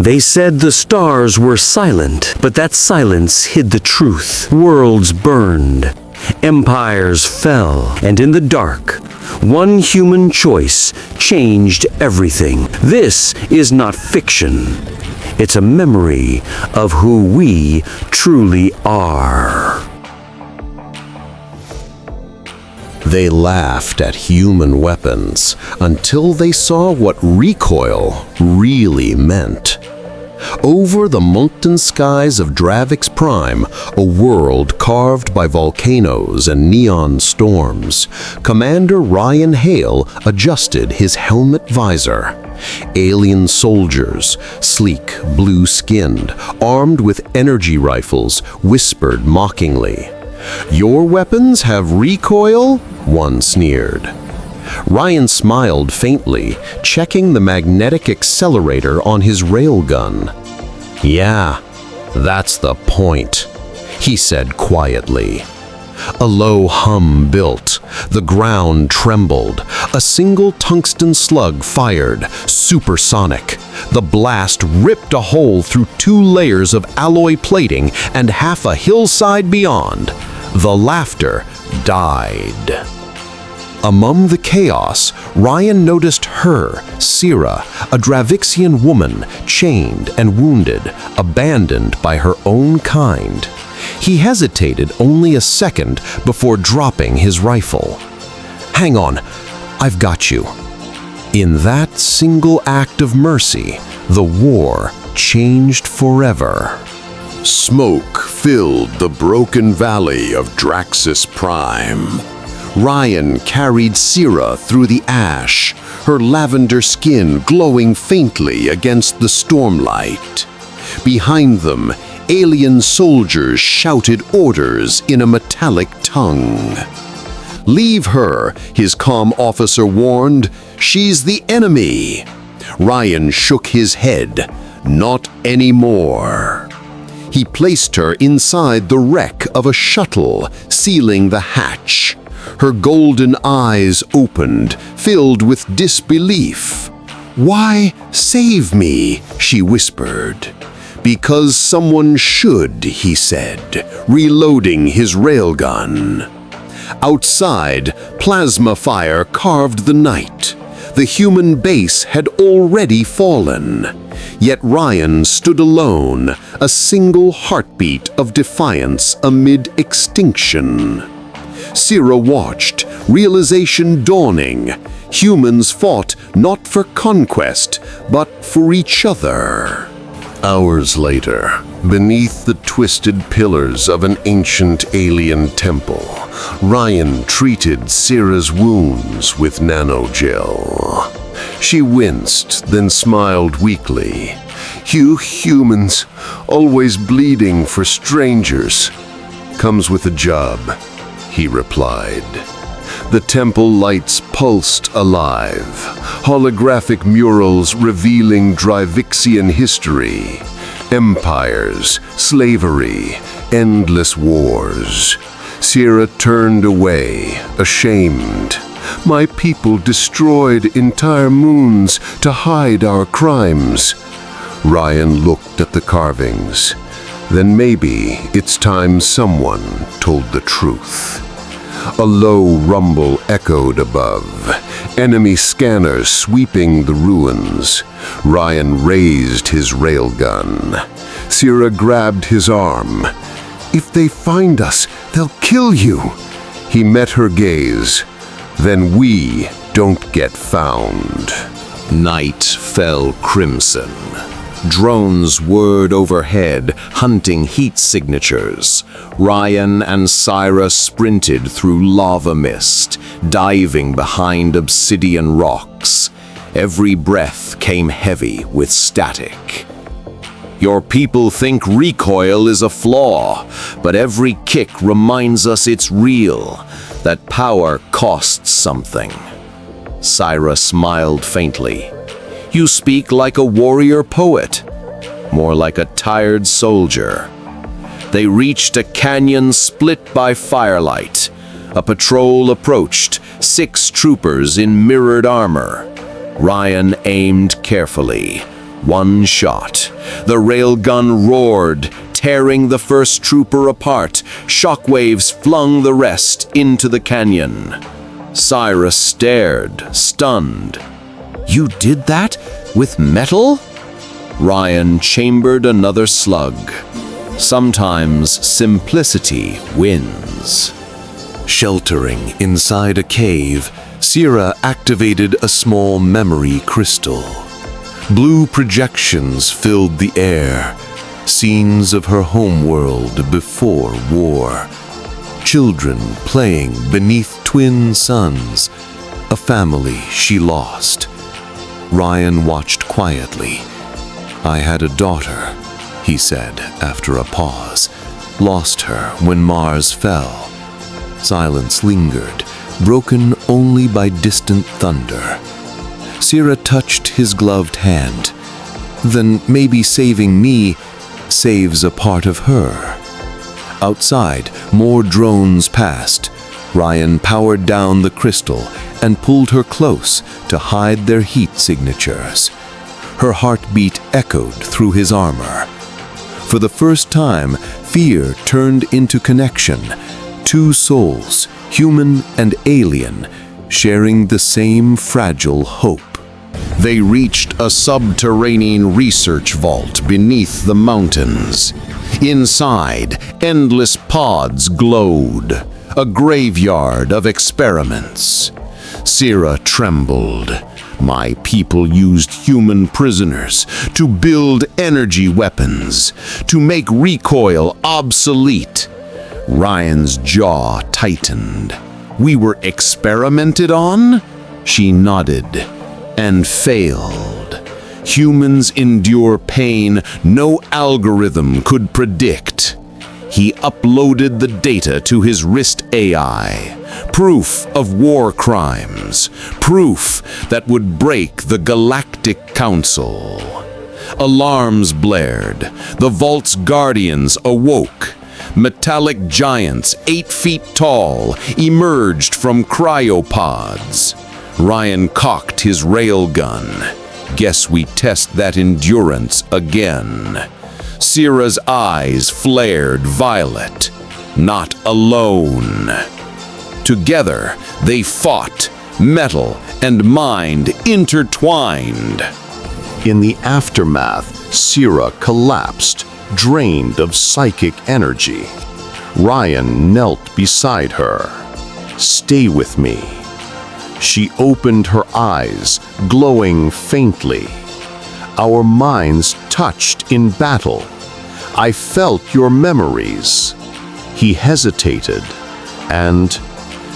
They said the stars were silent, but that silence hid the truth. Worlds burned, empires fell, and in the dark, one human choice changed everything. This is not fiction. It's a memory of who we truly are. They laughed at human weapons until they saw what recoil really meant. Over the molten skies of Dravix Prime, a world carved by volcanoes and neon storms, Commander Ryan Hale adjusted his helmet visor. Alien soldiers, sleek, blue-skinned, armed with energy rifles, whispered mockingly. "Your weapons have recoil?" one sneered. Ryan smiled faintly, checking the magnetic accelerator on his railgun. "Yeah, that's the point," he said quietly. A low hum built. The ground trembled. A single tungsten slug fired, supersonic. The blast ripped a hole through 2 layers of alloy plating and half a hillside beyond. The laughter died. Among the chaos, Ryan noticed her, Sira, a Dravixian woman, chained and wounded, abandoned by her own kind. He hesitated only a second before dropping his rifle. "Hang on, I've got you." In that single act of mercy, the war changed forever. Smoke filled the broken valley of Draxis Prime. Ryan carried Sira through the ash, her lavender skin glowing faintly against the stormlight. Behind them, alien soldiers shouted orders in a metallic tongue. "Leave her," his comm officer warned. "She's the enemy." Ryan shook his head. "Not anymore." He placed her inside the wreck of a shuttle, sealing the hatch. Her golden eyes opened, filled with disbelief. "Why save me?" she whispered. "Because someone should," he said, reloading his railgun. Outside, plasma fire carved the night. The human base had already fallen. Yet Ryan stood alone, a single heartbeat of defiance amid extinction. Sira watched, realization dawning. Humans fought not for conquest, but for each other. Hours later, beneath the twisted pillars of an ancient alien temple, Ryan treated Sira's wounds with nanogel. She winced, then smiled weakly. "You humans, always bleeding for strangers. Comes with a job," he replied. The temple lights pulsed alive, holographic murals revealing Dravixian history, empires, slavery, endless wars. Sira turned away, ashamed. "My people destroyed entire moons to hide our crimes." Ryan looked at the carvings. Then maybe it's time someone told the truth. A low rumble echoed above, enemy scanners sweeping the ruins. Ryan raised his railgun. Sira grabbed his arm. "If they find us, they'll kill you." He met her gaze. "Then we don't get found." Night fell crimson. Drones whirred overhead, hunting heat signatures. Ryan and Sira sprinted through lava mist, diving behind obsidian rocks. Every breath came heavy with static. Your people think recoil is a flaw, but every kick reminds us it's real, that power costs something. Sira smiled faintly. You speak like a warrior poet, more like a tired soldier. They reached a canyon split by firelight. A patrol approached, 6 troopers in mirrored armor. Ryan aimed carefully. One shot. The railgun roared, tearing the first trooper apart. Shockwaves flung the rest into the canyon. Syra stared, stunned. "You did that? With metal?" Ryan chambered another slug. Sometimes simplicity wins. Sheltering inside a cave, Syra activated a small memory crystal. Blue projections filled the air, scenes of her homeworld before war. Children playing beneath twin suns, a family she lost. Ryan watched quietly. "I had a daughter," he said after a pause. "Lost her when Mars fell." Silence lingered, broken only by distant thunder. Syra touched his gloved hand. "Then maybe saving me saves a part of her." Outside, more drones passed. Ryan powered down the crystal and pulled her close to hide their heat signatures. Her heartbeat echoed through his armor. For the first time, fear turned into connection. Two souls, human and alien, sharing the same fragile hope. They reached a subterranean research vault beneath the mountains. Inside, endless pods glowed, a graveyard of experiments. Syra trembled. "My people used human prisoners to build energy weapons, to make recoil obsolete." Ryan's jaw tightened. "We were experimented on?" She nodded. "And failed. Humans endure pain no algorithm could predict." He uploaded the data to his wrist AI. Proof of war crimes. Proof that would break the Galactic Council. Alarms blared. The vault's guardians awoke. Metallic giants 8 feet tall emerged from cryopods. Ryan cocked his railgun. "Guess we test that endurance again." Syra's eyes flared violet. Not alone. Together, they fought, metal and mind intertwined. In the aftermath, Syra collapsed, drained of psychic energy. Ryan knelt beside her. "Stay with me." She opened her eyes, glowing faintly. "Our minds touched in battle. I felt your memories." He hesitated, and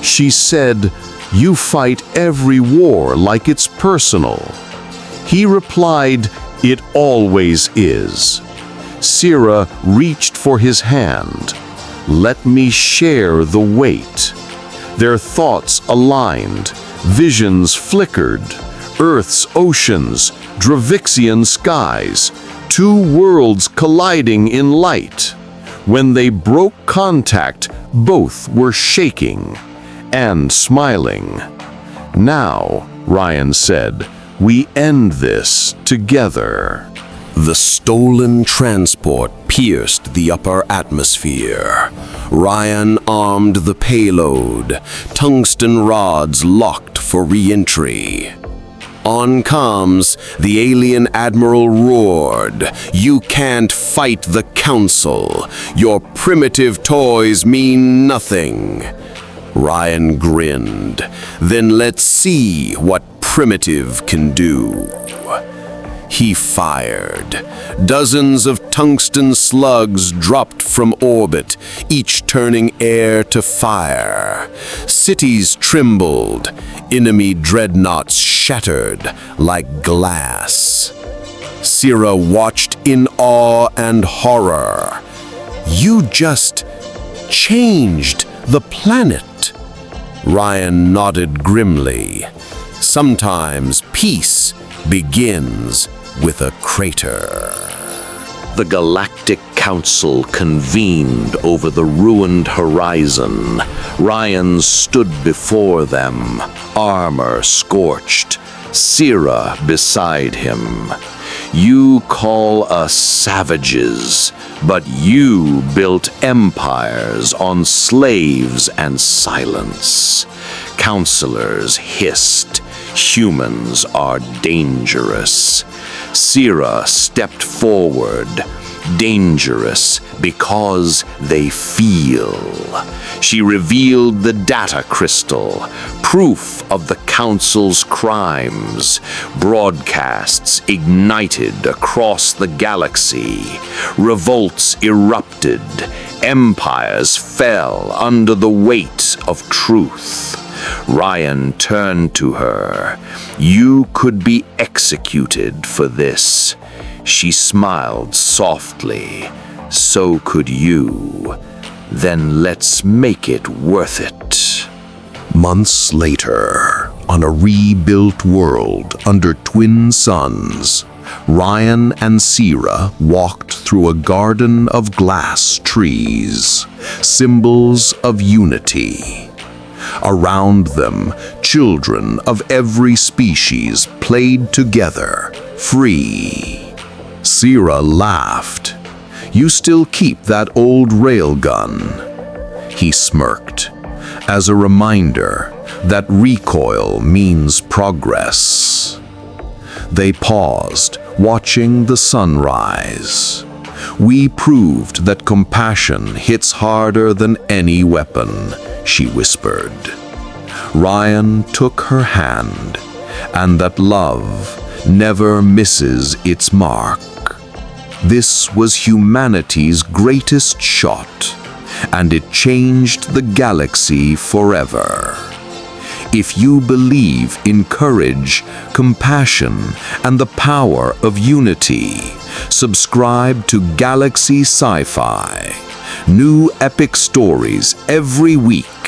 she said, "You fight every war like it's personal." He replied, "It always is." Syra reached for his hand. "Let me share the weight." Their thoughts aligned, visions flickered. Earth's oceans, Dravixian skies, two worlds colliding in light. When they broke contact, both were shaking and smiling. "Now," Ryan said, "we end this together." The stolen transport pierced the upper atmosphere. Ryan armed the payload, tungsten rods locked for re-entry. On comms, the alien admiral roared, "You can't fight the Council. Your primitive toys mean nothing." Ryan grinned. "Then let's see what primitive can do." He fired. Dozens of tungsten slugs dropped from orbit, each turning air to fire. Cities trembled. Enemy dreadnoughts shattered like glass. Syra watched in awe and horror. "You just changed the planet." Ryan nodded grimly. "Sometimes peace begins with a crater." The Galactic Council convened over the ruined horizon. Ryan stood before them, armor scorched, Syra beside him. You call us savages, but you built empires on slaves and silence. Counselors hissed, humans are dangerous. Sira stepped forward, dangerous because they feel. She revealed the data crystal, proof of the Council's crimes. Broadcasts ignited across the galaxy. Revolts erupted. Empires fell under the weight of truth. Ryan turned to her. You could be executed for this. She smiled softly. So could you. Then let's make it worth it. Months later, on a rebuilt world under twin suns, Ryan and Sira walked through a garden of glass trees, symbols of unity. Around them, children of every species played together, free. Sira laughed. You still keep that old railgun. He smirked, as a reminder that recoil means progress. They paused, watching the sunrise. We proved that compassion hits harder than any weapon, she whispered. Ryan took her hand, and that love never misses its mark. This was humanity's greatest shot, and it changed the galaxy forever. If you believe in courage, compassion, and the power of unity, subscribe to Galaxy SciFi. New epic stories every week.